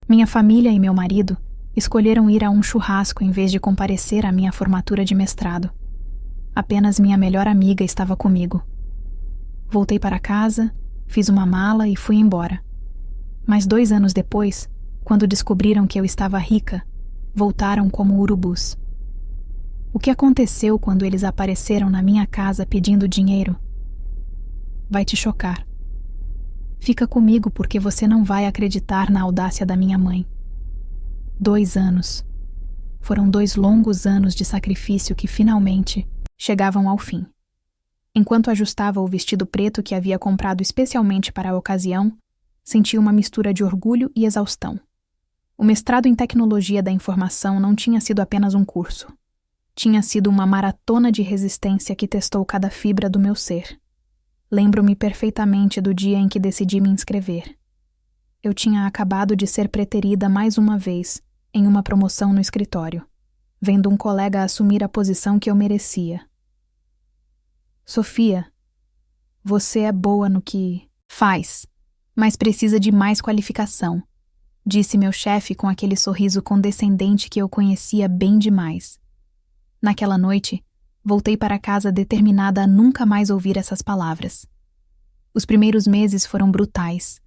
Minha família e meu marido escolheram ir a um churrasco em vez de comparecer à minha formatura de mestrado. Apenas minha melhor amiga estava comigo. Voltei para casa, fiz uma mala e fui embora. Mas 2 anos depois, quando descobriram que eu estava rica, voltaram como urubus. O que aconteceu quando eles apareceram na minha casa pedindo dinheiro? Vai te chocar. Fica comigo porque você não vai acreditar na audácia da minha mãe. 2 anos. Foram 2 longos anos de sacrifício que finalmente chegavam ao fim. Enquanto ajustava o vestido preto que havia comprado especialmente para a ocasião, senti uma mistura de orgulho e exaustão. O mestrado em tecnologia da informação não tinha sido apenas um curso. Tinha sido uma maratona de resistência que testou cada fibra do meu ser. Lembro-me perfeitamente do dia em que decidi me inscrever. Eu tinha acabado de ser preterida mais uma vez em uma promoção no escritório, vendo um colega assumir a posição que eu merecia. Sofia, você é boa no que faz, mas precisa de mais qualificação, disse meu chefe com aquele sorriso condescendente que eu conhecia bem demais. Naquela noite, voltei para casa determinada a nunca mais ouvir essas palavras. Os primeiros meses foram brutais.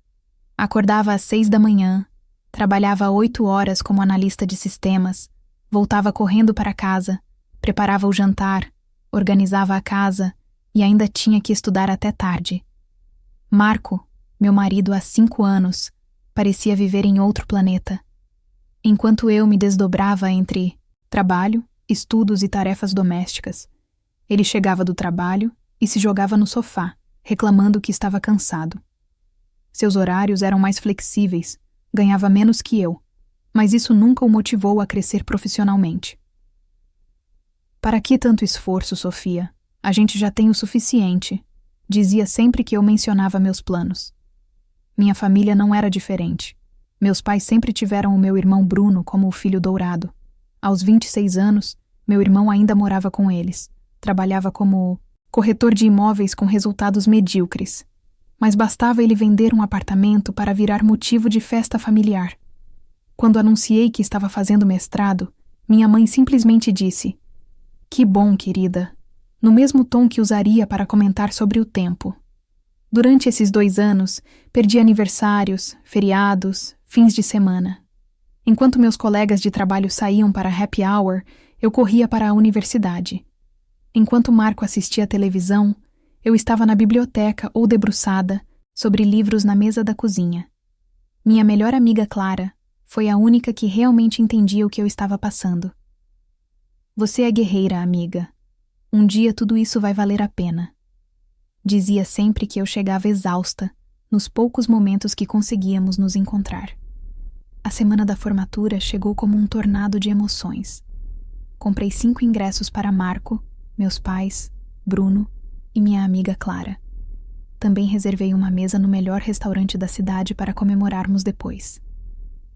Acordava às 6 da manhã, trabalhava 8 horas como analista de sistemas, voltava correndo para casa, preparava o jantar, organizava a casa e ainda tinha que estudar até tarde. Marco, meu marido há 5 anos, parecia viver em outro planeta. Enquanto eu me desdobrava entre trabalho, estudos e tarefas domésticas, ele chegava do trabalho e se jogava no sofá, reclamando que estava cansado. Seus horários eram mais flexíveis, ganhava menos que eu, mas isso nunca o motivou a crescer profissionalmente. Para que tanto esforço, Sofia? A gente já tem o suficiente, dizia sempre que eu mencionava meus planos. Minha família não era diferente. Meus pais sempre tiveram o meu irmão Bruno como o filho dourado. Aos 26 anos, meu irmão ainda morava com eles. Trabalhava como corretor de imóveis com resultados medíocres. Mas bastava ele vender um apartamento para virar motivo de festa familiar. Quando anunciei que estava fazendo mestrado, minha mãe simplesmente disse: "Que bom, querida", no mesmo tom que usaria para comentar sobre o tempo. Durante esses 2 anos, perdi aniversários, feriados, fins de semana. Enquanto meus colegas de trabalho saíam para happy hour, eu corria para a universidade. Enquanto Marco assistia à televisão, eu estava na biblioteca ou debruçada, sobre livros na mesa da cozinha. Minha melhor amiga Clara foi a única que realmente entendia o que eu estava passando. "Você é guerreira, amiga. Um dia tudo isso vai valer a pena", dizia sempre que eu chegava exausta, nos poucos momentos que conseguíamos nos encontrar. A semana da formatura chegou como um tornado de emoções. Comprei 5 ingressos para Marco, meus pais, Bruno e minha amiga Clara. Também reservei uma mesa no melhor restaurante da cidade para comemorarmos depois.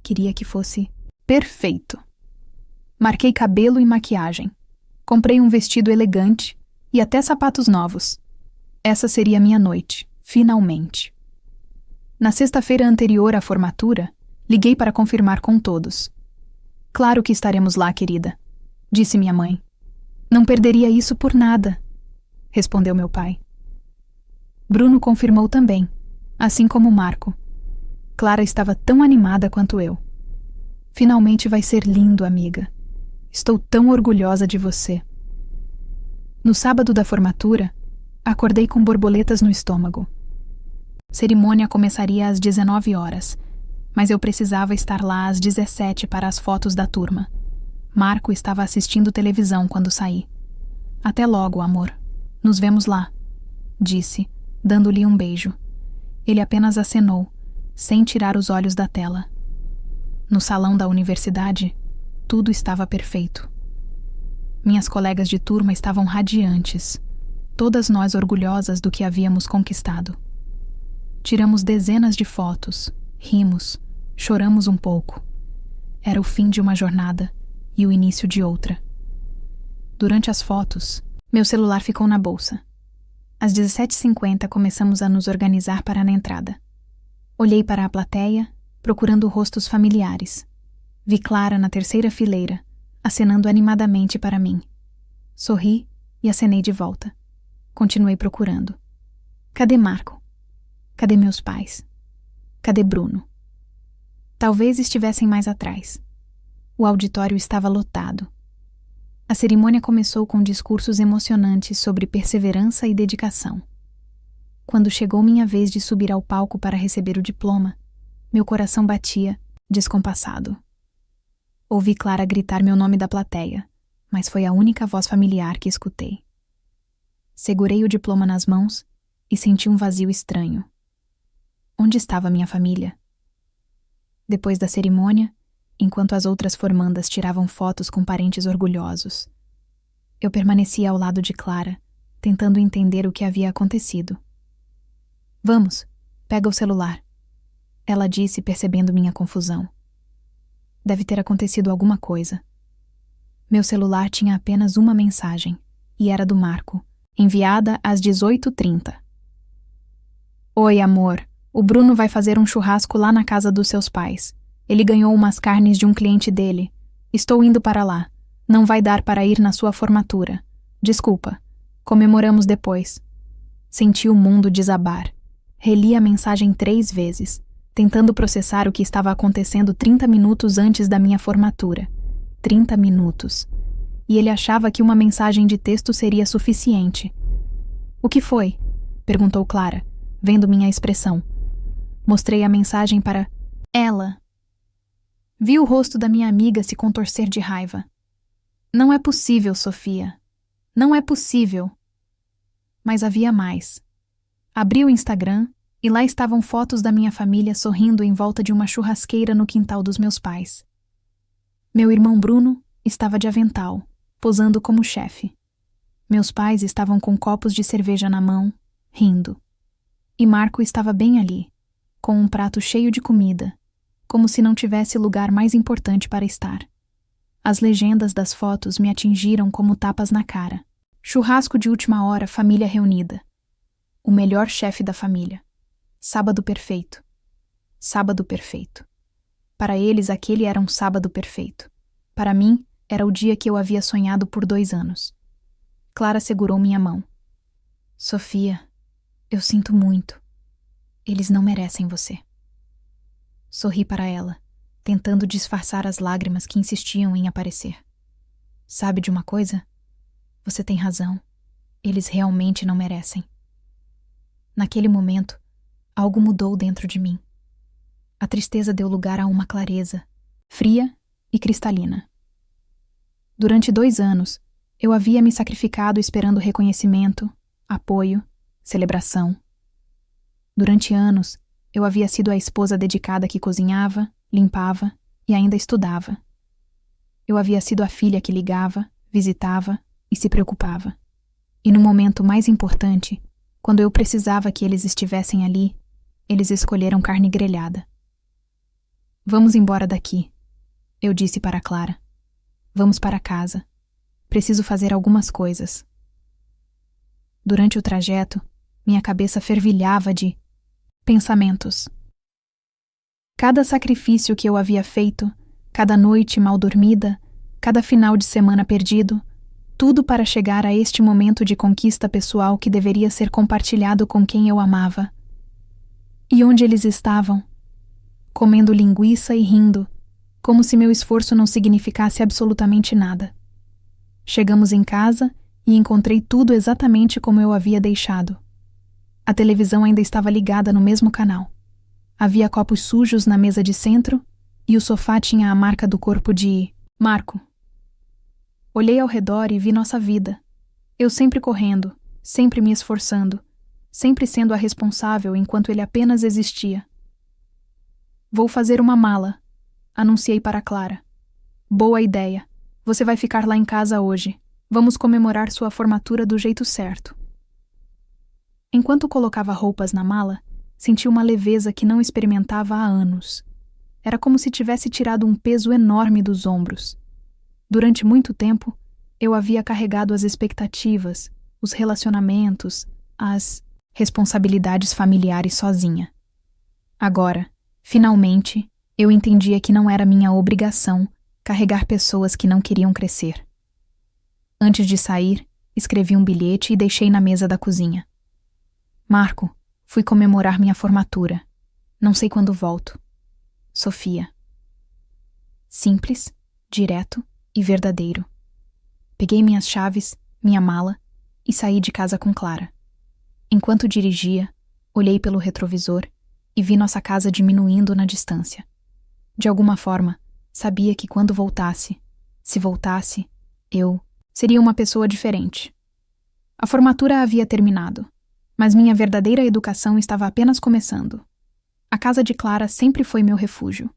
Queria que fosse perfeito. Marquei cabelo e maquiagem. Comprei um vestido elegante e até sapatos novos. Essa seria a minha noite, finalmente. Na sexta-feira anterior à formatura, liguei para confirmar com todos. "Claro que estaremos lá, querida", disse minha mãe. "Não perderia isso por nada", respondeu meu pai. Bruno confirmou também, assim como Marco. Clara estava tão animada quanto eu. "Finalmente vai ser lindo, amiga. Estou tão orgulhosa de você." No sábado da formatura, acordei com borboletas no estômago. Cerimônia começaria às 19 horas, mas eu precisava estar lá às 17 para as fotos da turma. Marco estava assistindo televisão quando saí. "Até logo, amor. Nos vemos lá", disse, dando-lhe um beijo. Ele apenas acenou, sem tirar os olhos da tela. No salão da universidade, tudo estava perfeito. Minhas colegas de turma estavam radiantes, todas nós orgulhosas do que havíamos conquistado. Tiramos dezenas de fotos, rimos, choramos um pouco. Era o fim de uma jornada e o início de outra. Durante as fotos, meu celular ficou na bolsa. Às 17h50 começamos a nos organizar para a entrada. Olhei para a plateia, procurando rostos familiares. Vi Clara na terceira fileira, acenando animadamente para mim. Sorri e acenei de volta. Continuei procurando. Cadê Marco? Cadê meus pais? Cadê Bruno? Talvez estivessem mais atrás. O auditório estava lotado. A cerimônia começou com discursos emocionantes sobre perseverança e dedicação. Quando chegou minha vez de subir ao palco para receber o diploma, meu coração batia, descompassado. Ouvi Clara gritar meu nome da plateia, mas foi a única voz familiar que escutei. Segurei o diploma nas mãos e senti um vazio estranho. Onde estava minha família? Depois da cerimônia, enquanto as outras formandas tiravam fotos com parentes orgulhosos, eu permanecia ao lado de Clara, tentando entender o que havia acontecido. Vamos, pega o celular, ela disse, percebendo minha confusão. Deve ter acontecido alguma coisa. Meu celular tinha apenas uma mensagem, e era do Marco, enviada às 18h30. Oi, amor. O Bruno vai fazer um churrasco lá na casa dos seus pais. Ele ganhou umas carnes de um cliente dele. Estou indo para lá. Não vai dar para ir na sua formatura. Desculpa. Comemoramos depois. Senti o mundo desabar. Reli a mensagem 3 vezes, tentando processar o que estava acontecendo 30 minutos antes da minha formatura. 30 minutos. E ele achava que uma mensagem de texto seria suficiente. O que foi? Perguntou Clara, vendo minha expressão. Mostrei a mensagem para ela. Vi o rosto da minha amiga se contorcer de raiva. Não é possível, Sofia. Não é possível. Mas havia mais. Abri o Instagram e lá estavam fotos da minha família sorrindo em volta de uma churrasqueira no quintal dos meus pais. Meu irmão Bruno estava de avental, posando como chefe. Meus pais estavam com copos de cerveja na mão, rindo. E Marco estava bem ali, com um prato cheio de comida, como se não tivesse lugar mais importante para estar. As legendas das fotos me atingiram como tapas na cara. Churrasco de última hora, família reunida. O melhor chefe da família. Sábado perfeito. Sábado perfeito. Para eles, aquele era um sábado perfeito. Para mim, era o dia que eu havia sonhado por 2 anos. Clara segurou minha mão. Sofia, eu sinto muito. Eles não merecem você. Sorri para ela, tentando disfarçar as lágrimas que insistiam em aparecer. Sabe de uma coisa? Você tem razão. Eles realmente não merecem. Naquele momento, algo mudou dentro de mim. A tristeza deu lugar a uma clareza, fria e cristalina. Durante 2 anos, eu havia me sacrificado esperando reconhecimento, apoio, celebração. Durante anos, eu havia sido a esposa dedicada que cozinhava, limpava e ainda estudava. Eu havia sido a filha que ligava, visitava e se preocupava. E no momento mais importante, quando eu precisava que eles estivessem ali, eles escolheram carne grelhada. Vamos embora daqui, eu disse para Clara. Vamos para casa. Preciso fazer algumas coisas. Durante o trajeto, minha cabeça fervilhava de pensamentos. Cada sacrifício que eu havia feito, cada noite mal dormida, cada final de semana perdido, tudo para chegar a este momento de conquista pessoal que deveria ser compartilhado com quem eu amava. E onde eles estavam? Comendo linguiça e rindo, como se meu esforço não significasse absolutamente nada. Chegamos em casa e encontrei tudo exatamente como eu havia deixado. A televisão ainda estava ligada no mesmo canal. Havia copos sujos na mesa de centro e o sofá tinha a marca do corpo de Marco. Olhei ao redor e vi nossa vida. Eu sempre correndo, sempre me esforçando, sempre sendo a responsável enquanto ele apenas existia. Vou fazer uma mala, anunciei para Clara. Boa ideia. Você vai ficar lá em casa hoje. Vamos comemorar sua formatura do jeito certo. Enquanto colocava roupas na mala, senti uma leveza que não experimentava há anos. Era como se tivesse tirado um peso enorme dos ombros. Durante muito tempo, eu havia carregado as expectativas, os relacionamentos, as responsabilidades familiares sozinha. Agora, finalmente, Eu entendia que não era minha obrigação carregar pessoas que não queriam crescer. Antes de sair, escrevi um bilhete e deixei na mesa da cozinha. Marco, fui comemorar minha formatura. Não sei quando volto. Sofia. Simples, direto e verdadeiro. Peguei minhas chaves, minha mala e saí de casa com Clara. Enquanto dirigia, olhei pelo retrovisor e vi nossa casa diminuindo na distância. De alguma forma, sabia que quando voltasse, se voltasse, eu seria uma pessoa diferente. A formatura havia terminado, mas minha verdadeira educação estava apenas começando. A casa de Clara sempre foi meu refúgio.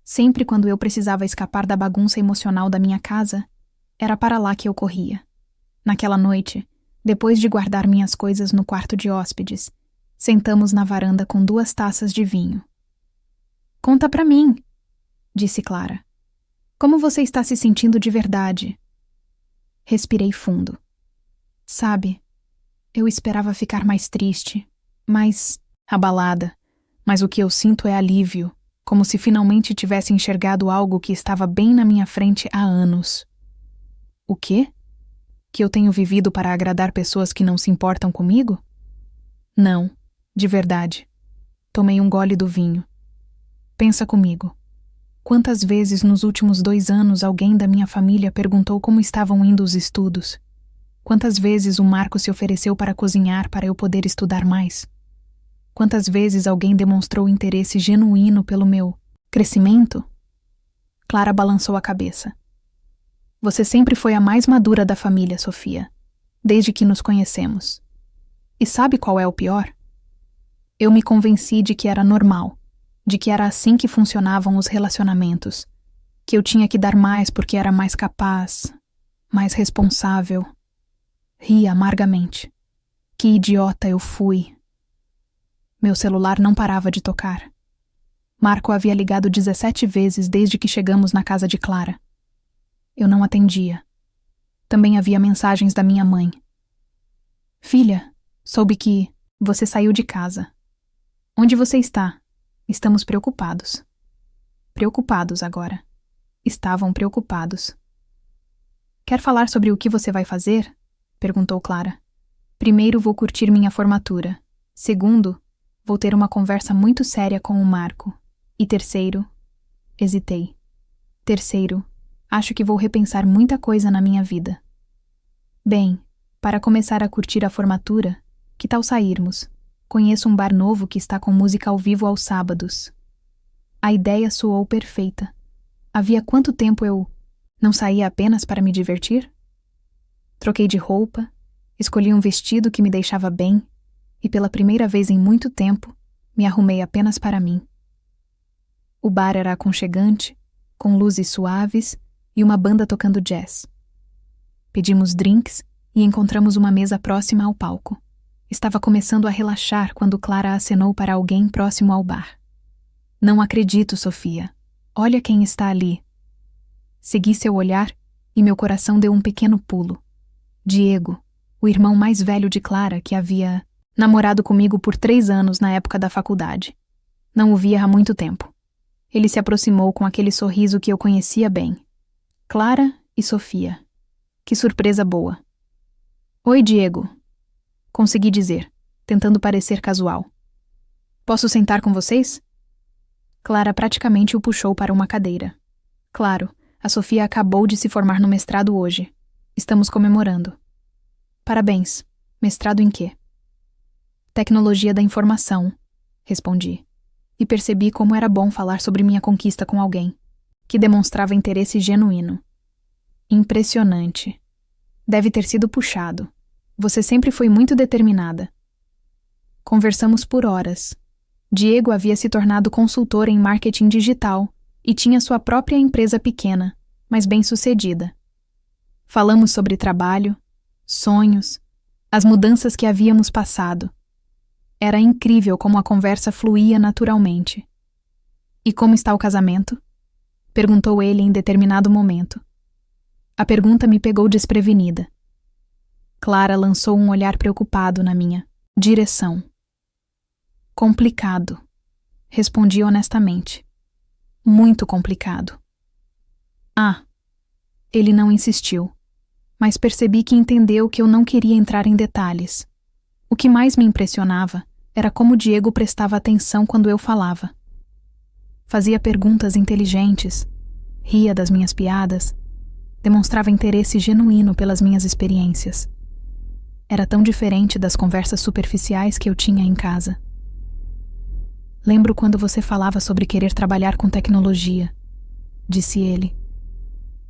Sempre quando eu precisava escapar da bagunça emocional da minha casa, era para lá que eu corria. Naquela noite, depois de guardar minhas coisas no quarto de hóspedes, sentamos na varanda com 2 taças de vinho. "Conta pra mim", disse Clara. "Como você está se sentindo de verdade?" Respirei fundo. Sabe, eu esperava ficar mais triste, mais abalada, mas o que eu sinto é alívio, como se finalmente tivesse enxergado algo que estava bem na minha frente há anos. O quê? Que eu tenho vivido para agradar pessoas que não se importam comigo? Não, de verdade. Tomei um gole do vinho. Pensa comigo. Quantas vezes nos últimos 2 anos alguém da minha família perguntou como estavam indo os estudos? Quantas vezes o Marco se ofereceu para cozinhar para eu poder estudar mais? Quantas vezes alguém demonstrou interesse genuíno pelo meu crescimento? Clara balançou a cabeça. Você sempre foi a mais madura da família, Sofia, desde que nos conhecemos. E sabe qual é o pior? Eu me convenci de que era normal, de que era assim que funcionavam os relacionamentos, que eu tinha que dar mais porque era mais capaz, mais responsável. Ri amargamente. Que idiota eu fui. Meu celular não parava de tocar. Marco havia ligado 17 vezes desde que chegamos na casa de Clara. Eu não atendia. Também havia mensagens da minha mãe. "Filha, soube que você saiu de casa. Onde você está? Estamos preocupados." Preocupados agora. Estavam preocupados. "Quer falar sobre o que você vai fazer?" perguntou Clara. "Primeiro vou curtir minha formatura. Segundo, vou ter uma conversa muito séria com o Marco. E terceiro..." Hesitei. "Terceiro, acho que vou repensar muita coisa na minha vida." "Bem, para começar a curtir a formatura, que tal sairmos? Conheço um bar novo que está com música ao vivo aos sábados." A ideia soou perfeita. Havia quanto tempo eu não saía apenas para me divertir? Troquei de roupa, escolhi um vestido que me deixava bem e, pela primeira vez em muito tempo, me arrumei apenas para mim. O bar era aconchegante, com luzes suaves e uma banda tocando jazz. Pedimos drinks e encontramos uma mesa próxima ao palco. Estava começando a relaxar quando Clara acenou para alguém próximo ao bar. "Não acredito, Sofia. Olha quem está ali." Segui seu olhar e meu coração deu um pequeno pulo. Diego, o irmão mais velho de Clara, que havia namorado comigo por 3 anos na época da faculdade. Não o via há muito tempo. Ele se aproximou com aquele sorriso que eu conhecia bem. Clara e Sofia. Que surpresa boa. "Oi, Diego." Consegui dizer, tentando parecer casual. "Posso sentar com vocês?" Clara praticamente o puxou para uma cadeira. "Claro, a Sofia acabou de se formar no mestrado hoje. Estamos comemorando." "Parabéns. Mestrado em quê?" "Tecnologia da informação", respondi. E percebi como era bom falar sobre minha conquista com alguém, que demonstrava interesse genuíno. "Impressionante. Deve ter sido puxado. Você sempre foi muito determinada." Conversamos por horas. Diego havia se tornado consultor em marketing digital e tinha sua própria empresa pequena, mas bem-sucedida. Falamos sobre trabalho, sonhos, as mudanças que havíamos passado. Era incrível como a conversa fluía naturalmente. "E como está o casamento?" perguntou ele em determinado momento. A pergunta me pegou desprevenida. Clara lançou um olhar preocupado na minha direção. "Complicado", respondi honestamente. Muito complicado. Ah, ele não insistiu, mas percebi que entendeu que eu não queria entrar em detalhes. O que mais me impressionava era como Diego prestava atenção quando eu falava. Fazia perguntas inteligentes, ria das minhas piadas, demonstrava interesse genuíno pelas minhas experiências. Era tão diferente das conversas superficiais que eu tinha em casa. Lembro quando você falava sobre querer trabalhar com tecnologia, disse ele.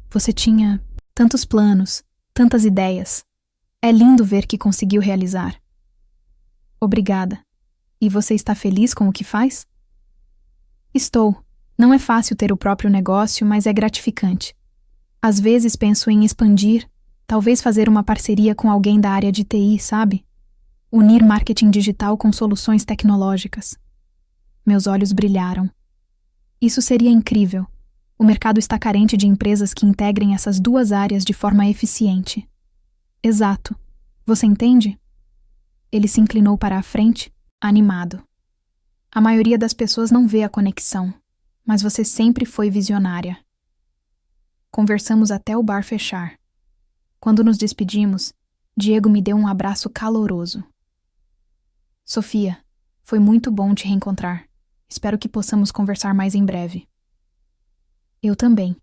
Você tinha tantos planos, tantas ideias. É lindo ver que conseguiu realizar. Obrigada. E você está feliz com o que faz? Estou. Não é fácil ter o próprio negócio, mas é gratificante. Às vezes penso em expandir, talvez fazer uma parceria com alguém da área de TI, sabe? Unir marketing digital com soluções tecnológicas. Meus olhos brilharam. Isso seria incrível. O mercado está carente de empresas que integrem essas duas áreas de forma eficiente. Exato. Você entende? Ele se inclinou para a frente, animado. A maioria das pessoas não vê a conexão, mas você sempre foi visionária. Conversamos até o bar fechar. Quando nos despedimos, Diego me deu um abraço caloroso. Sofia, foi muito bom te reencontrar. Espero que possamos conversar mais em breve. Eu também.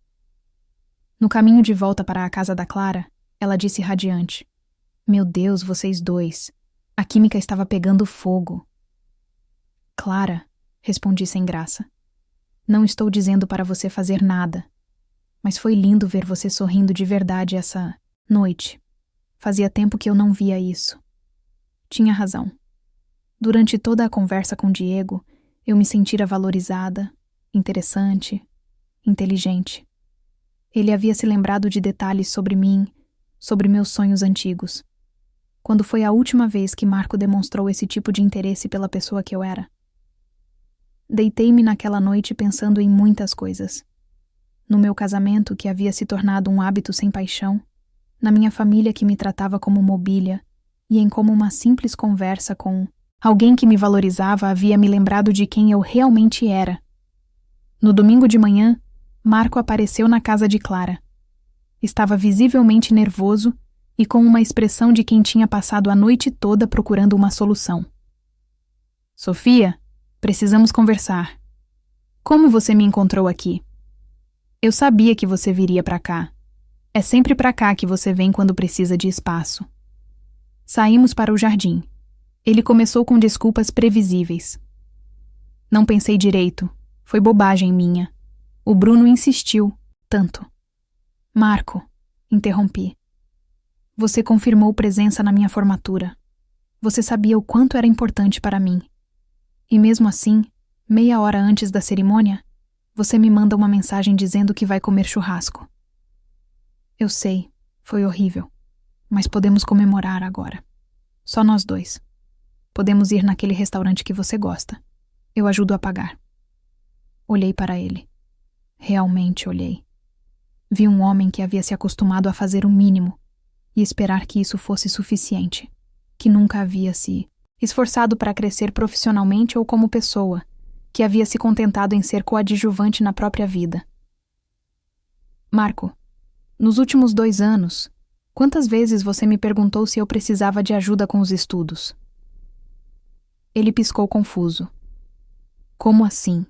No caminho de volta para a casa da Clara, ela disse radiante. Meu Deus, vocês dois. A química estava pegando fogo. Clara, respondi sem graça. Não estou dizendo para você fazer nada. Mas foi lindo ver você sorrindo de verdade essa noite. Fazia tempo que eu não via isso. Tinha razão. Durante toda a conversa com Diego, eu me sentira valorizada, interessante, inteligente. Ele havia se lembrado de detalhes sobre mim, sobre meus sonhos antigos. Quando foi a última vez que Marco demonstrou esse tipo de interesse pela pessoa que eu era? Deitei-me naquela noite pensando em muitas coisas. No meu casamento, que havia se tornado um hábito sem paixão, na minha família que me tratava como mobília, e em como uma simples conversa com alguém que me valorizava havia me lembrado de quem eu realmente era. No domingo de manhã, Marco apareceu na casa de Clara. Estava visivelmente nervoso e com uma expressão de quem tinha passado a noite toda procurando uma solução. Sofia, precisamos conversar. Como você me encontrou aqui? Eu sabia que você viria para cá. É sempre para cá que você vem quando precisa de espaço. Saímos para o jardim. Ele começou com desculpas previsíveis. Não pensei direito. Foi bobagem minha. O Bruno insistiu, tanto. Marco, interrompi. Você confirmou presença na minha formatura. Você sabia o quanto era importante para mim. E mesmo assim, meia hora antes da cerimônia, você me manda uma mensagem dizendo que vai comer churrasco. Eu sei, foi horrível. Mas podemos comemorar agora. Só nós dois. Podemos ir naquele restaurante que você gosta. Eu ajudo a pagar. Olhei para ele. Realmente olhei. Vi um homem que havia se acostumado a fazer o mínimo e esperar que isso fosse suficiente, que nunca havia se esforçado para crescer profissionalmente ou como pessoa, que havia se contentado em ser coadjuvante na própria vida. Marco, nos últimos 2 anos, quantas vezes você me perguntou se eu precisava de ajuda com os estudos? Ele piscou confuso. Como assim?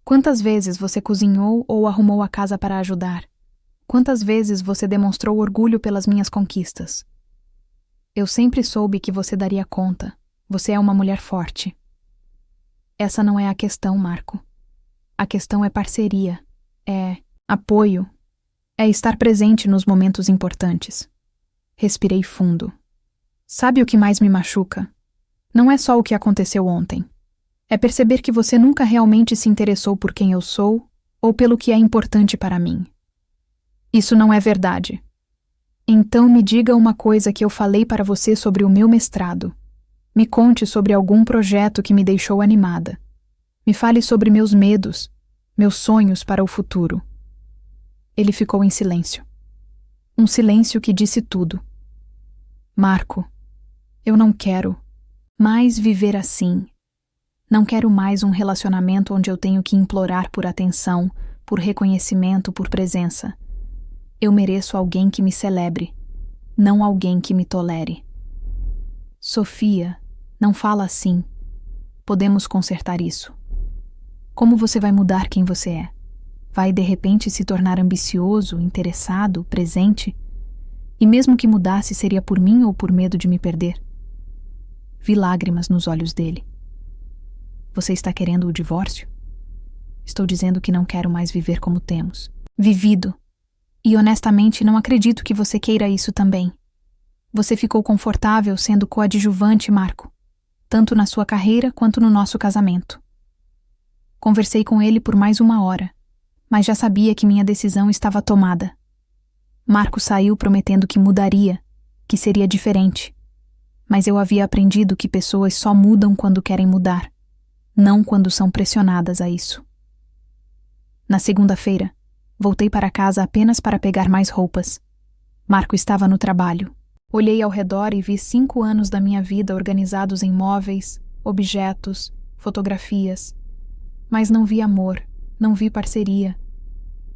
Quantas vezes você cozinhou ou arrumou a casa para ajudar? Quantas vezes você demonstrou orgulho pelas minhas conquistas? Eu sempre soube que você daria conta. Você é uma mulher forte. Essa não é a questão, Marco. A questão é parceria, é apoio, é estar presente nos momentos importantes. Respirei fundo. Sabe o que mais me machuca? Não é só o que aconteceu ontem. É perceber que você nunca realmente se interessou por quem eu sou ou pelo que é importante para mim. Isso não é verdade. Então me diga uma coisa que eu falei para você sobre o meu mestrado. Me conte sobre algum projeto que me deixou animada. Me fale sobre meus medos, meus sonhos para o futuro. Ele ficou em silêncio. Um silêncio que disse tudo. Marco, eu não quero mais viver assim. Não quero mais um relacionamento onde eu tenho que implorar por atenção, por reconhecimento, por presença. Eu mereço alguém que me celebre, não alguém que me tolere. Sofia, não fala assim. Podemos consertar isso. Como você vai mudar quem você é? Vai de repente se tornar ambicioso, interessado, presente? E mesmo que mudasse, seria por mim ou por medo de me perder? Vi lágrimas nos olhos dele. Você está querendo o divórcio? Estou dizendo que não quero mais viver como temos. Vivido. E honestamente não acredito que você queira isso também. Você ficou confortável sendo coadjuvante, Marco, tanto na sua carreira quanto no nosso casamento. Conversei com ele por mais 1 hora, mas já sabia que minha decisão estava tomada. Marco saiu prometendo que mudaria, que seria diferente. Mas eu havia aprendido que pessoas só mudam quando querem mudar, não quando são pressionadas a isso. Na segunda-feira, voltei para casa apenas para pegar mais roupas. Marco estava no trabalho. Olhei ao redor e vi 5 anos da minha vida organizados em móveis, objetos, fotografias. Mas não vi amor, não vi parceria.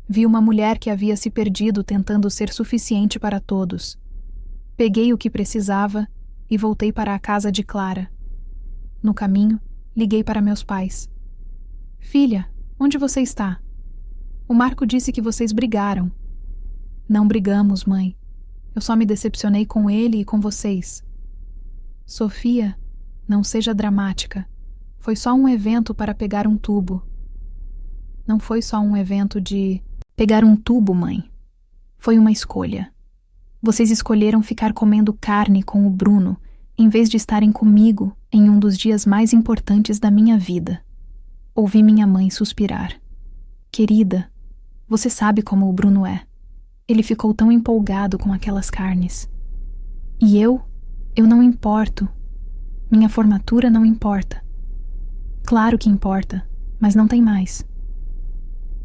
Vi uma mulher que havia se perdido tentando ser suficiente para todos. Peguei o que precisava e voltei para a casa de Clara. No caminho, liguei para meus pais. Filha, onde você está? O Marco disse que vocês brigaram. Não brigamos, mãe. Eu só me decepcionei com ele e com vocês. Sofia, não seja dramática. Foi só um evento para pegar um tubo. Não foi só um evento de pegar um tubo, mãe. Foi uma escolha. Vocês escolheram ficar comendo carne com o Bruno, em vez de estarem comigo em um dos dias mais importantes da minha vida. Ouvi minha mãe suspirar. Querida, você sabe como o Bruno é. Ele ficou tão empolgado com aquelas carnes. E eu não importo. Minha formatura não importa. Claro que importa, mas não tem mais.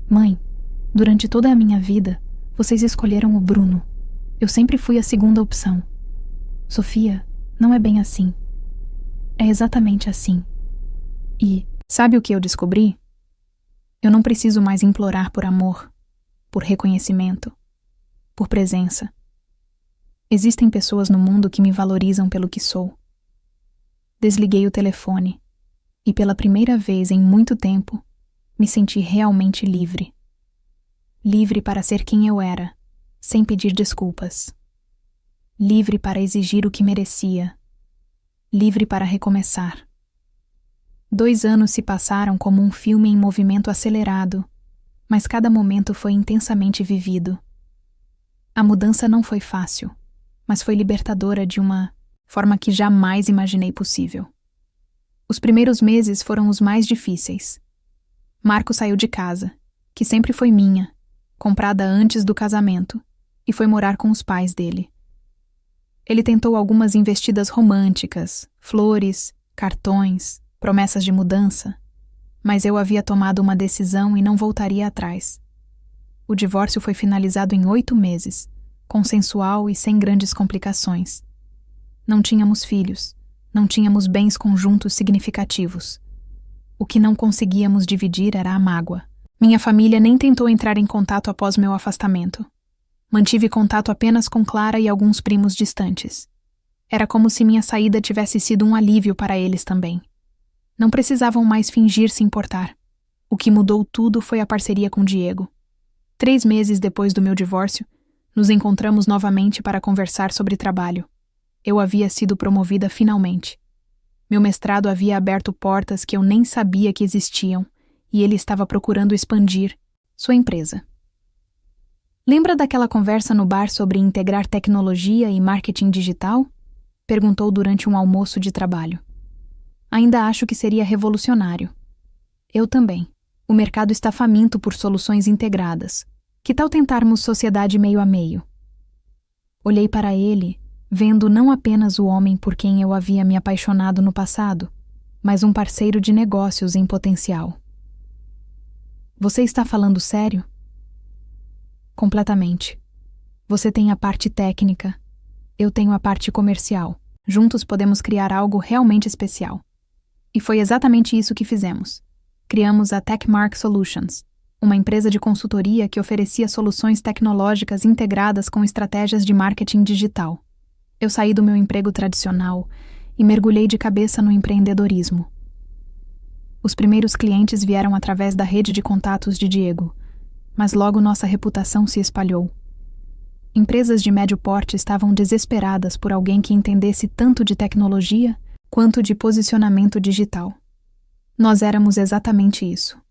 Mãe, durante toda a minha vida, vocês escolheram o Bruno. Eu sempre fui a segunda opção. Sofia, não é bem assim. É exatamente assim. E, sabe o que eu descobri? Eu não preciso mais implorar por amor, por reconhecimento, por presença. Existem pessoas no mundo que me valorizam pelo que sou. Desliguei o telefone e, pela primeira vez em muito tempo, me senti realmente livre. Livre para ser quem eu era, sem pedir desculpas. Livre para exigir o que merecia. Livre para recomeçar. 2 anos se passaram como um filme em movimento acelerado, mas cada momento foi intensamente vivido. A mudança não foi fácil, mas foi libertadora de uma forma que jamais imaginei possível. Os primeiros meses foram os mais difíceis. Marco saiu de casa, que sempre foi minha, comprada antes do casamento, e foi morar com os pais dele. Ele tentou algumas investidas românticas, flores, cartões, promessas de mudança, mas eu havia tomado uma decisão e não voltaria atrás. O divórcio foi finalizado em 8 meses, consensual e sem grandes complicações. Não tínhamos filhos, não tínhamos bens conjuntos significativos. O que não conseguíamos dividir era a mágoa. Minha família nem tentou entrar em contato após meu afastamento. Mantive contato apenas com Clara e alguns primos distantes. Era como se minha saída tivesse sido um alívio para eles também. Não precisavam mais fingir se importar. O que mudou tudo foi a parceria com Diego. 3 meses depois do meu divórcio, nos encontramos novamente para conversar sobre trabalho. Eu havia sido promovida finalmente. Meu mestrado havia aberto portas que eu nem sabia que existiam, e ele estava procurando expandir sua empresa. Lembra daquela conversa no bar sobre integrar tecnologia e marketing digital? Perguntou durante um almoço de trabalho. Ainda acho que seria revolucionário. Eu também. O mercado está faminto por soluções integradas. Que tal tentarmos sociedade meio a meio? Olhei para ele, vendo não apenas o homem por quem eu havia me apaixonado no passado, mas um parceiro de negócios em potencial. Você está falando sério? Completamente. Você tem a parte técnica, eu tenho a parte comercial. Juntos podemos criar algo realmente especial. E foi exatamente isso que fizemos. Criamos a Techmark Solutions, uma empresa de consultoria que oferecia soluções tecnológicas integradas com estratégias de marketing digital. Eu saí do meu emprego tradicional e mergulhei de cabeça no empreendedorismo. Os primeiros clientes vieram através da rede de contatos de Diego, mas logo nossa reputação se espalhou. Empresas de médio porte estavam desesperadas por alguém que entendesse tanto de tecnologia quanto de posicionamento digital. Nós éramos exatamente isso.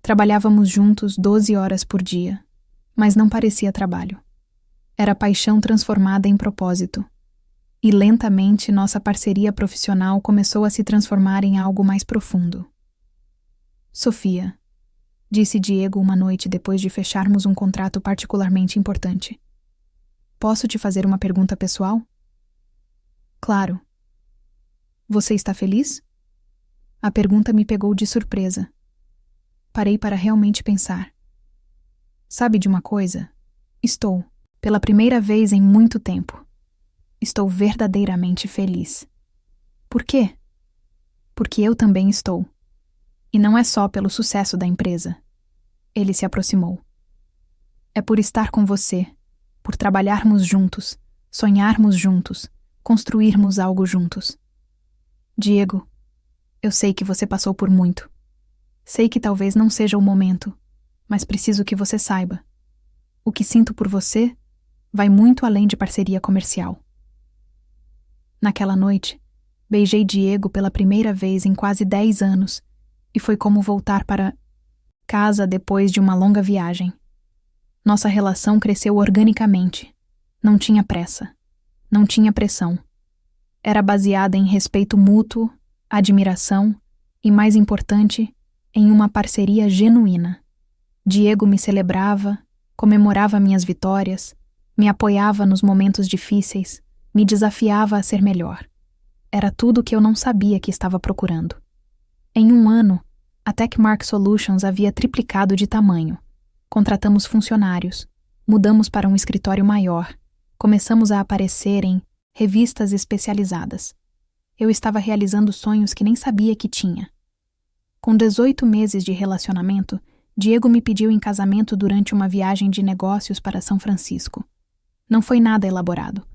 Trabalhávamos juntos 12 horas por dia, mas não parecia trabalho. Era paixão transformada em propósito. E lentamente nossa parceria profissional começou a se transformar em algo mais profundo. Sofia, disse Diego uma noite depois de fecharmos um contrato particularmente importante. Posso te fazer uma pergunta pessoal? Claro. Você está feliz? A pergunta me pegou de surpresa. Parei para realmente pensar. Sabe de uma coisa? Estou, pela primeira vez em muito tempo. Estou verdadeiramente feliz. Por quê? Porque eu também estou. E não é só pelo sucesso da empresa. Ele se aproximou. É por estar com você, por trabalharmos juntos, sonharmos juntos, construirmos algo juntos. Diego, eu sei que você passou por muito. Sei que talvez não seja o momento, mas preciso que você saiba. O que sinto por você vai muito além de parceria comercial. Naquela noite, beijei Diego pela primeira vez em quase 10 anos e foi como voltar para casa depois de uma longa viagem. Nossa relação cresceu organicamente. Não tinha pressa. Não tinha pressão. Era baseada em respeito mútuo, admiração e, mais importante, em uma parceria genuína. Diego me celebrava, comemorava minhas vitórias, me apoiava nos momentos difíceis, me desafiava a ser melhor. Era tudo o que eu não sabia que estava procurando. Em 1 ano, a Techmark Solutions havia triplicado de tamanho. Contratamos funcionários, mudamos para um escritório maior, começamos a aparecer em revistas especializadas. Eu estava realizando sonhos que nem sabia que tinha. Com 18 meses de relacionamento, Diego me pediu em casamento durante uma viagem de negócios para São Francisco. Não foi nada elaborado.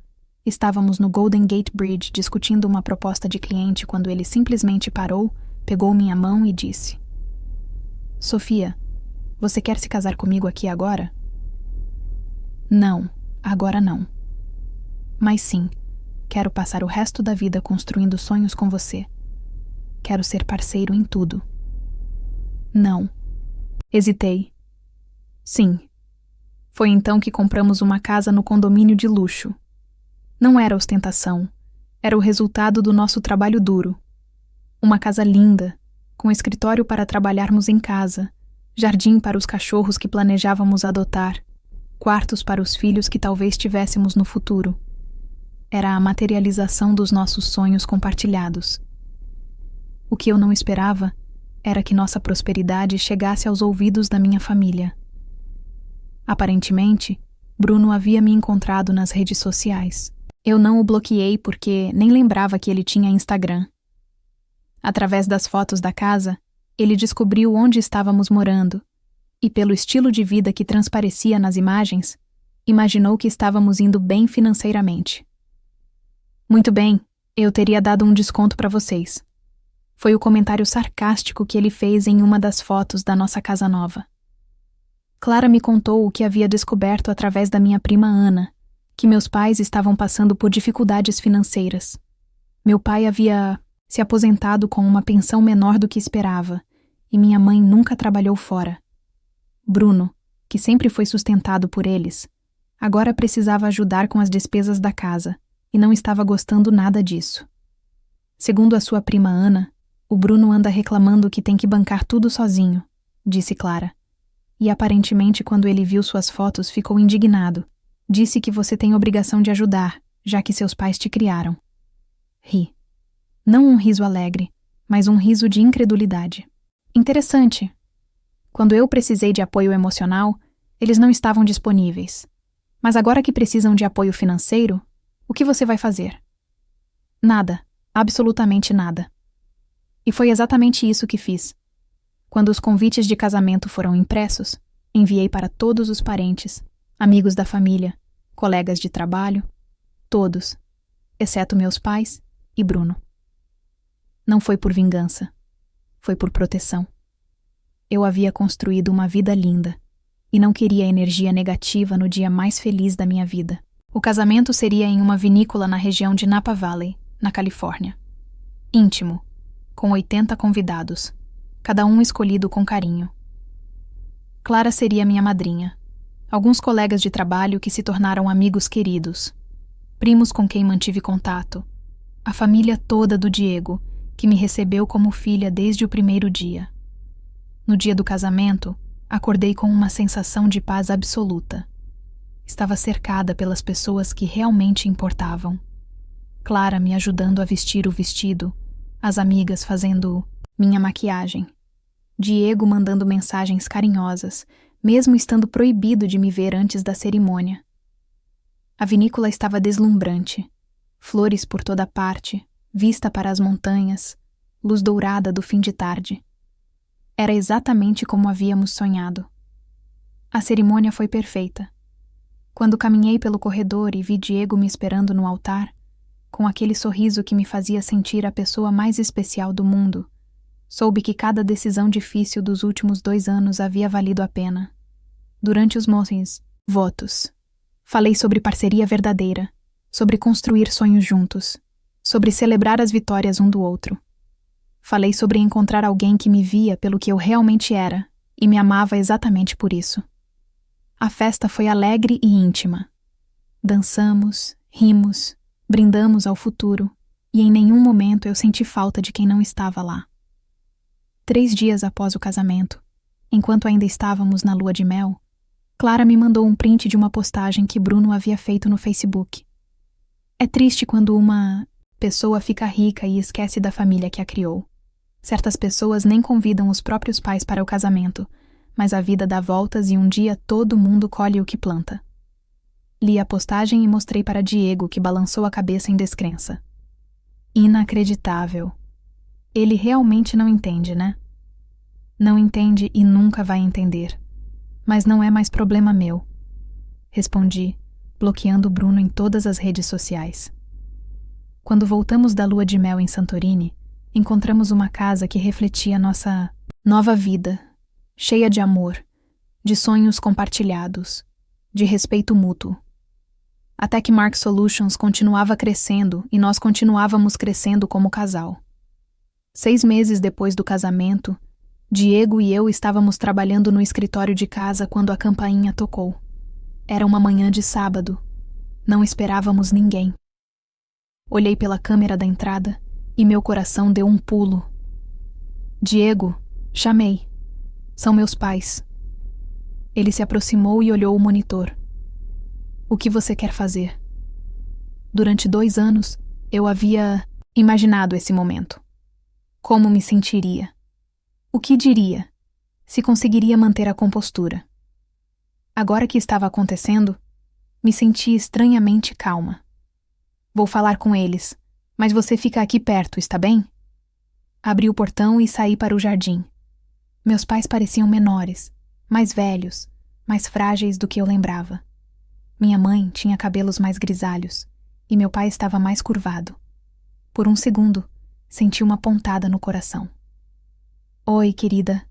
Estávamos no Golden Gate Bridge discutindo uma proposta de cliente quando ele simplesmente parou, pegou minha mão e disse: Sofia, você quer se casar comigo aqui agora? Não, agora não. Mas sim, quero passar o resto da vida construindo sonhos com você. Quero ser parceiro em tudo. Não. Hesitei. Sim. Foi então que compramos uma casa no condomínio de luxo. Não era ostentação, era o resultado do nosso trabalho duro. Uma casa linda, com escritório para trabalharmos em casa, jardim para os cachorros que planejávamos adotar, quartos para os filhos que talvez tivéssemos no futuro. Era a materialização dos nossos sonhos compartilhados. O que eu não esperava era que nossa prosperidade chegasse aos ouvidos da minha família. Aparentemente, Bruno havia me encontrado nas redes sociais. Eu não o bloqueei porque nem lembrava que ele tinha Instagram. Através das fotos da casa, ele descobriu onde estávamos morando e, pelo estilo de vida que transparecia nas imagens, imaginou que estávamos indo bem financeiramente. Muito bem, eu teria dado um desconto para vocês. Foi o comentário sarcástico que ele fez em uma das fotos da nossa casa nova. Clara me contou o que havia descoberto através da minha prima Ana, que meus pais estavam passando por dificuldades financeiras. Meu pai havia se aposentado com uma pensão menor do que esperava, e minha mãe nunca trabalhou fora. Bruno, que sempre foi sustentado por eles, agora precisava ajudar com as despesas da casa, e não estava gostando nada disso. Segundo a sua prima Ana, o Bruno anda reclamando que tem que bancar tudo sozinho, disse Clara. E aparentemente quando ele viu suas fotos ficou indignado. Disse que você tem obrigação de ajudar, já que seus pais te criaram. Ri. Não um riso alegre, mas um riso de incredulidade. Interessante. Quando eu precisei de apoio emocional, eles não estavam disponíveis. Mas agora que precisam de apoio financeiro, o que você vai fazer? Nada. Absolutamente nada. E foi exatamente isso que fiz. Quando os convites de casamento foram impressos, enviei para todos os parentes, amigos da família, colegas de trabalho, todos, exceto meus pais e Bruno. Não foi por vingança, foi por proteção. Eu havia construído uma vida linda e não queria energia negativa no dia mais feliz da minha vida. O casamento seria em uma vinícola na região de Napa Valley, na Califórnia. Íntimo, com 80 convidados, cada um escolhido com carinho. Clara seria minha madrinha. Alguns colegas de trabalho que se tornaram amigos queridos. Primos com quem mantive contato. A família toda do Diego, que me recebeu como filha desde o primeiro dia. No dia do casamento, acordei com uma sensação de paz absoluta. Estava cercada pelas pessoas que realmente importavam. Clara me ajudando a vestir o vestido, as amigas fazendo minha maquiagem. Diego mandando mensagens carinhosas, mesmo estando proibido de me ver antes da cerimônia. A vinícola estava deslumbrante. Flores por toda parte, vista para as montanhas, luz dourada do fim de tarde. Era exatamente como havíamos sonhado. A cerimônia foi perfeita. Quando caminhei pelo corredor e vi Diego me esperando no altar, com aquele sorriso que me fazia sentir a pessoa mais especial do mundo, soube que cada decisão difícil dos últimos 2 anos havia valido a pena. Durante os meus votos, falei sobre parceria verdadeira, sobre construir sonhos juntos, sobre celebrar as vitórias um do outro. Falei sobre encontrar alguém que me via pelo que eu realmente era e me amava exatamente por isso. A festa foi alegre e íntima. Dançamos, rimos, brindamos ao futuro e em nenhum momento eu senti falta de quem não estava lá. 3 dias após o casamento, enquanto ainda estávamos na lua de mel, Clara me mandou um print de uma postagem que Bruno havia feito no Facebook. É triste quando uma pessoa fica rica e esquece da família que a criou. Certas pessoas nem convidam os próprios pais para o casamento, mas a vida dá voltas e um dia todo mundo colhe o que planta. Li a postagem e mostrei para Diego, que balançou a cabeça em descrença. Inacreditável. Ele realmente não entende, né? Não entende e nunca vai entender. Mas não é mais problema meu. Respondi, bloqueando Bruno em todas as redes sociais. Quando voltamos da lua de mel em Santorini, encontramos uma casa que refletia nossa nova vida, cheia de amor, de sonhos compartilhados, de respeito mútuo. A Techmark Solutions continuava crescendo e nós continuávamos crescendo como casal. 6 meses depois do casamento, Diego e eu estávamos trabalhando no escritório de casa quando a campainha tocou. Era uma manhã de sábado. Não esperávamos ninguém. Olhei pela câmera da entrada e meu coração deu um pulo. Diego, chamei. São meus pais. Ele se aproximou e olhou o monitor. O que você quer fazer? Durante 2 anos, eu havia imaginado esse momento. Como me sentiria? O que diria? Se conseguiria manter a compostura? Agora que estava acontecendo, me senti estranhamente calma. Vou falar com eles, mas você fica aqui perto, está bem? Abri o portão e saí para o jardim. Meus pais pareciam menores, mais velhos, mais frágeis do que eu lembrava. Minha mãe tinha cabelos mais grisalhos e meu pai estava mais curvado. Por um segundo, senti uma pontada no coração. Oi, querida,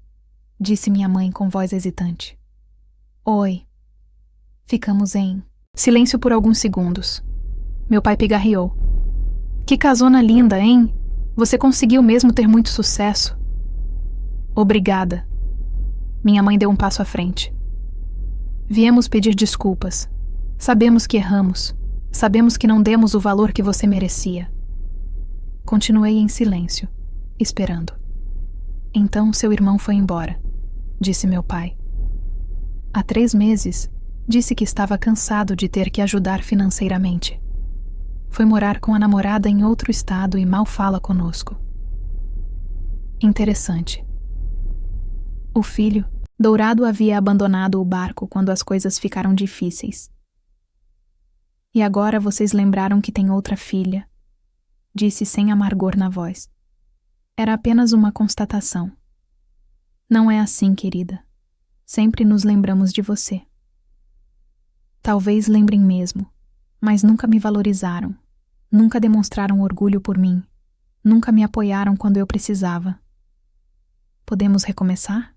disse minha mãe com voz hesitante. Oi. Ficamos em silêncio por alguns segundos. Meu pai pigarreou. Que casona linda, hein? Você conseguiu mesmo ter muito sucesso. Obrigada. Minha mãe deu um passo à frente. Viemos pedir desculpas. Sabemos que erramos. Sabemos que não demos o valor que você merecia. Continuei em silêncio, esperando. Então seu irmão foi embora, disse meu pai. Há 3 meses, disse que estava cansado de ter que ajudar financeiramente. Foi morar com a namorada em outro estado e mal fala conosco. Interessante. O filho, Dourado, havia abandonado o barco quando as coisas ficaram difíceis. E agora vocês lembraram que tem outra filha, disse sem amargor na voz. Era apenas uma constatação. Não é assim, querida. Sempre nos lembramos de você. Talvez lembrem mesmo, mas nunca me valorizaram. Nunca demonstraram orgulho por mim. Nunca me apoiaram quando eu precisava. Podemos recomeçar?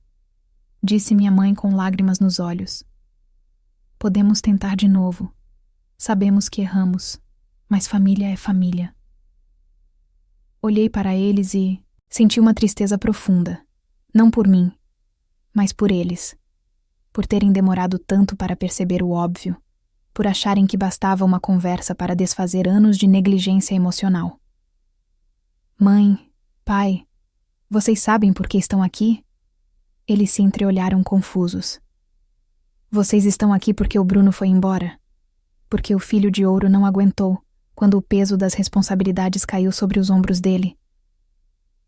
Disse minha mãe com lágrimas nos olhos. Podemos tentar de novo. Sabemos que erramos, mas família é família. Olhei para eles e senti uma tristeza profunda. Não por mim, mas por eles. Por terem demorado tanto para perceber o óbvio. Por acharem que bastava uma conversa para desfazer anos de negligência emocional. Mãe, pai, vocês sabem por que estão aqui? Eles se entreolharam confusos. Vocês estão aqui porque o Bruno foi embora? Porque o filho de ouro não aguentou quando o peso das responsabilidades caiu sobre os ombros dele?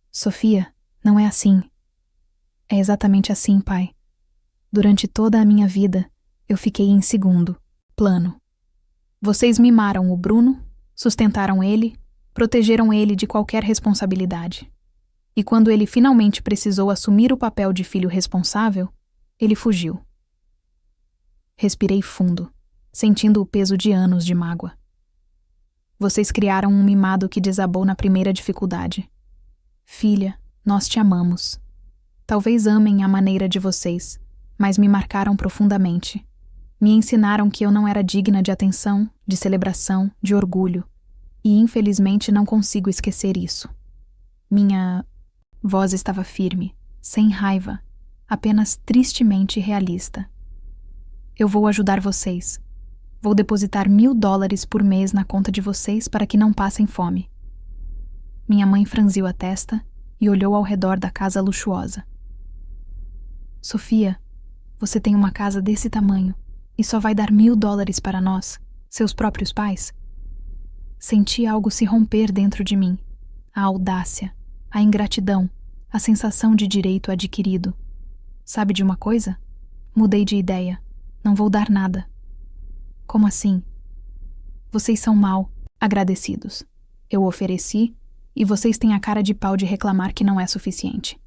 Sofia, não é assim. É exatamente assim, pai. Durante toda a minha vida, eu fiquei em segundo plano. Vocês mimaram o Bruno, sustentaram ele, protegeram ele de qualquer responsabilidade. E quando ele finalmente precisou assumir o papel de filho responsável, ele fugiu. Respirei fundo, sentindo o peso de anos de mágoa. Vocês criaram um mimado que desabou na primeira dificuldade. Filha, nós te amamos. Talvez amem à maneira de vocês, mas me marcaram profundamente. Me ensinaram que eu não era digna de atenção, de celebração, de orgulho. E infelizmente não consigo esquecer isso. Minha voz estava firme, sem raiva, apenas tristemente realista. Eu vou ajudar vocês. Vou depositar $1.000 por mês na conta de vocês para que não passem fome. Minha mãe franziu a testa e olhou ao redor da casa luxuosa. Sofia, você tem uma casa desse tamanho e só vai dar $1.000 para nós, seus próprios pais? Senti algo se romper dentro de mim. A audácia, a ingratidão, a sensação de direito adquirido. Sabe de uma coisa? Mudei de ideia. Não vou dar nada. Como assim? Vocês são mal agradecidos. Eu ofereci e vocês têm a cara de pau de reclamar que não é suficiente.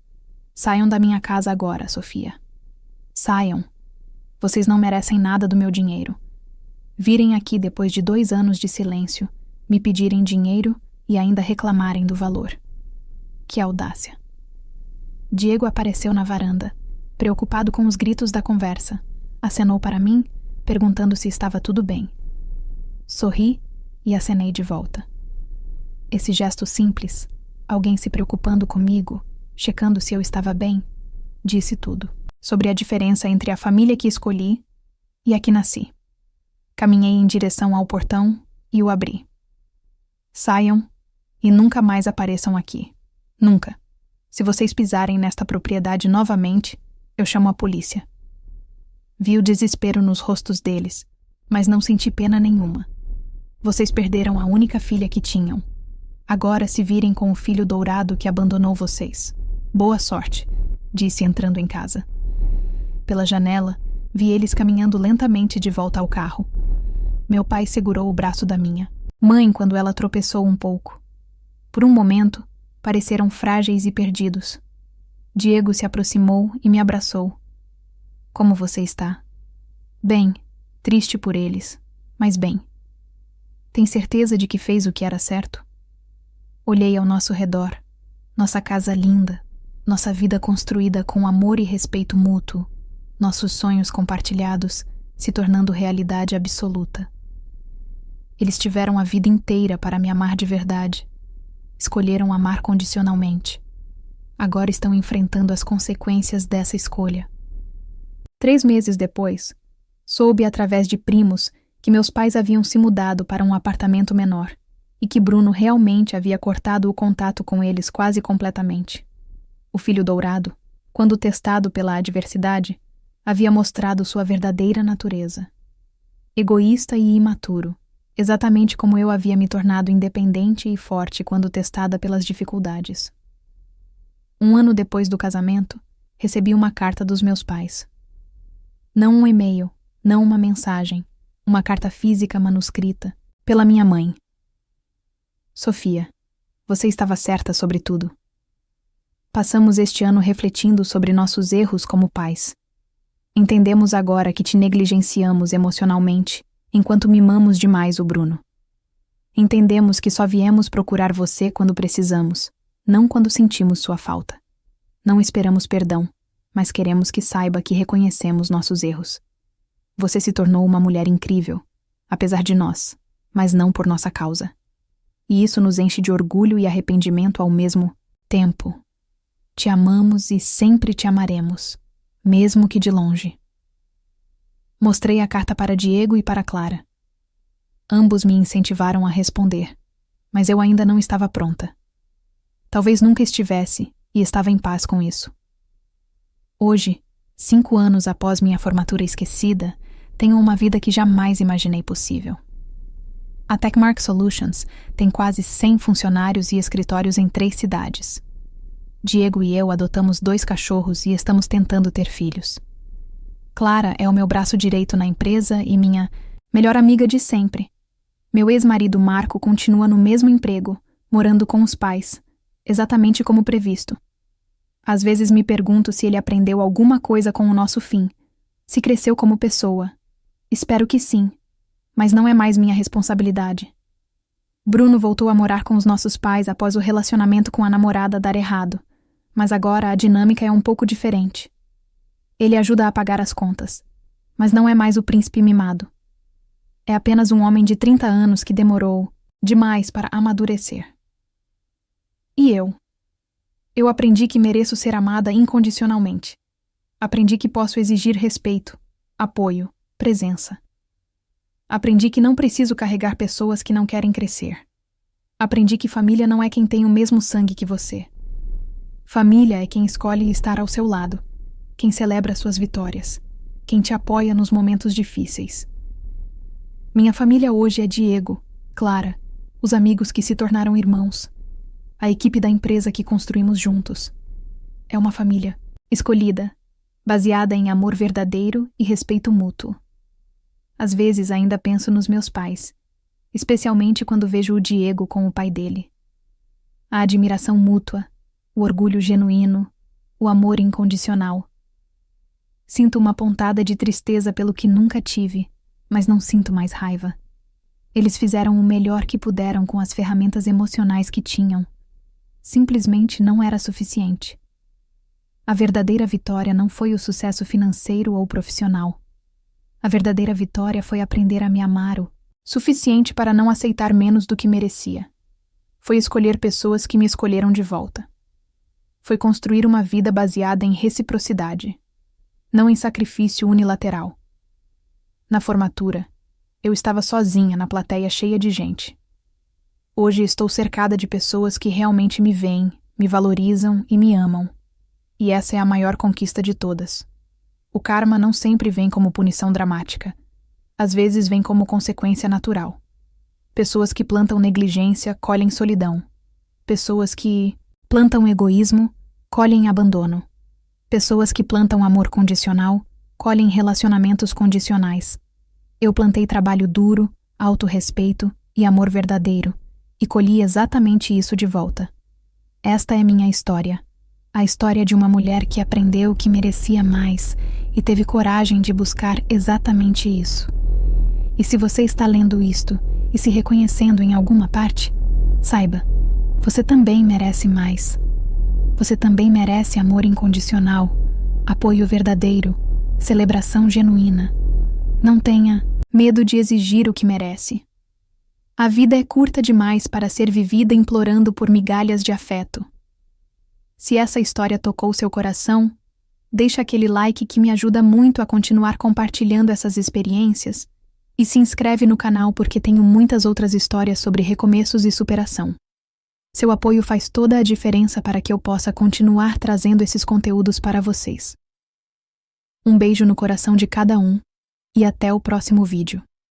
Saiam da minha casa agora, Sofia. Saiam. Vocês não merecem nada do meu dinheiro. Virem aqui depois de 2 anos de silêncio, me pedirem dinheiro e ainda reclamarem do valor. Que audácia. Diego apareceu na varanda, preocupado com os gritos da conversa. Acenou para mim, perguntando se estava tudo bem. Sorri e acenei de volta. Esse gesto simples, alguém se preocupando comigo, checando se eu estava bem, disse tudo sobre a diferença entre a família que escolhi e a que nasci. Caminhei em direção ao portão e o abri. Saiam e nunca mais apareçam aqui. Nunca. Se vocês pisarem nesta propriedade novamente, eu chamo a polícia. Vi o desespero nos rostos deles, mas não senti pena nenhuma. Vocês perderam a única filha que tinham. Agora se virem com o filho dourado que abandonou vocês. Boa sorte, disse entrando em casa. Pela janela, vi eles caminhando lentamente de volta ao carro. Meu pai segurou o braço da minha mãe quando ela tropeçou um pouco. Por um momento, pareceram frágeis e perdidos. Diego se aproximou e me abraçou. Como você está? Bem, triste por eles, mas bem. Tem certeza de que fez o que era certo? Olhei ao nosso redor, nossa casa linda, nossa vida construída com amor e respeito mútuo, nossos sonhos compartilhados se tornando realidade absoluta. Eles tiveram a vida inteira para me amar de verdade. Escolheram amar condicionalmente. Agora estão enfrentando as consequências dessa escolha. 3 meses depois, soube através de primos que meus pais haviam se mudado para um apartamento menor e que Bruno realmente havia cortado o contato com eles quase completamente. O filho dourado, quando testado pela adversidade, havia mostrado sua verdadeira natureza. Egoísta e imaturo, exatamente como eu havia me tornado independente e forte quando testada pelas dificuldades. 1 ano depois do casamento, recebi uma carta dos meus pais. Não um e-mail, não uma mensagem, uma carta física manuscrita, pela minha mãe. Sofia, você estava certa sobre tudo. Passamos este ano refletindo sobre nossos erros como pais. Entendemos agora que te negligenciamos emocionalmente, enquanto mimamos demais o Bruno. Entendemos que só viemos procurar você quando precisamos, não quando sentimos sua falta. Não esperamos perdão, mas queremos que saiba que reconhecemos nossos erros. Você se tornou uma mulher incrível, apesar de nós, mas não por nossa causa. E isso nos enche de orgulho e arrependimento ao mesmo tempo. Te amamos e sempre te amaremos, mesmo que de longe. Mostrei a carta para Diego e para Clara. Ambos me incentivaram a responder, mas eu ainda não estava pronta. Talvez nunca estivesse, e estava em paz com isso. Hoje, 5 anos após minha formatura esquecida, tenho uma vida que jamais imaginei possível. A Techmark Solutions tem quase 100 funcionários e escritórios em 3 cidades. Diego e eu adotamos 2 cachorros e estamos tentando ter filhos. Clara é o meu braço direito na empresa e minha melhor amiga de sempre. Meu ex-marido Marco continua no mesmo emprego, morando com os pais, exatamente como previsto. Às vezes me pergunto se ele aprendeu alguma coisa com o nosso fim, se cresceu como pessoa. Espero que sim, mas não é mais minha responsabilidade. Bruno voltou a morar com os nossos pais após o relacionamento com a namorada dar errado, mas agora a dinâmica é um pouco diferente. Ele ajuda a pagar as contas, mas não é mais o príncipe mimado. É apenas um homem de 30 anos que demorou demais para amadurecer. E eu? Eu aprendi que mereço ser amada incondicionalmente. Aprendi que posso exigir respeito, apoio, presença. Aprendi que não preciso carregar pessoas que não querem crescer. Aprendi que família não é quem tem o mesmo sangue que você. Família é quem escolhe estar ao seu lado, quem celebra suas vitórias, quem te apoia nos momentos difíceis. Minha família hoje é Diego, Clara, os amigos que se tornaram irmãos, a equipe da empresa que construímos juntos. É uma família escolhida, baseada em amor verdadeiro e respeito mútuo. Às vezes ainda penso nos meus pais, especialmente quando vejo o Diego com o pai dele. A admiração mútua, o orgulho genuíno, o amor incondicional. Sinto uma pontada de tristeza pelo que nunca tive, mas não sinto mais raiva. Eles fizeram o melhor que puderam com as ferramentas emocionais que tinham. Simplesmente não era suficiente. A verdadeira vitória não foi o sucesso financeiro ou profissional. A verdadeira vitória foi aprender a me amar o suficiente para não aceitar menos do que merecia. Foi escolher pessoas que me escolheram de volta. Foi construir uma vida baseada em reciprocidade, não em sacrifício unilateral. Na formatura, eu estava sozinha na plateia cheia de gente. Hoje estou cercada de pessoas que realmente me veem, me valorizam e me amam. E essa é a maior conquista de todas. O karma não sempre vem como punição dramática. Às vezes vem como consequência natural. Pessoas que plantam negligência colhem solidão. Pessoas que plantam egoísmo colhem abandono. Pessoas que plantam amor condicional colhem relacionamentos condicionais. Eu plantei trabalho duro, autorrespeito e amor verdadeiro, e colhi exatamente isso de volta. Esta é minha história. A história de uma mulher que aprendeu que merecia mais e teve coragem de buscar exatamente isso. E se você está lendo isto e se reconhecendo em alguma parte, saiba, você também merece mais. Você também merece amor incondicional, apoio verdadeiro, celebração genuína. Não tenha medo de exigir o que merece. A vida é curta demais para ser vivida implorando por migalhas de afeto. Se essa história tocou seu coração, deixa aquele like que me ajuda muito a continuar compartilhando essas experiências e se inscreve no canal porque tenho muitas outras histórias sobre recomeços e superação. Seu apoio faz toda a diferença para que eu possa continuar trazendo esses conteúdos para vocês. Um beijo no coração de cada um e até o próximo vídeo.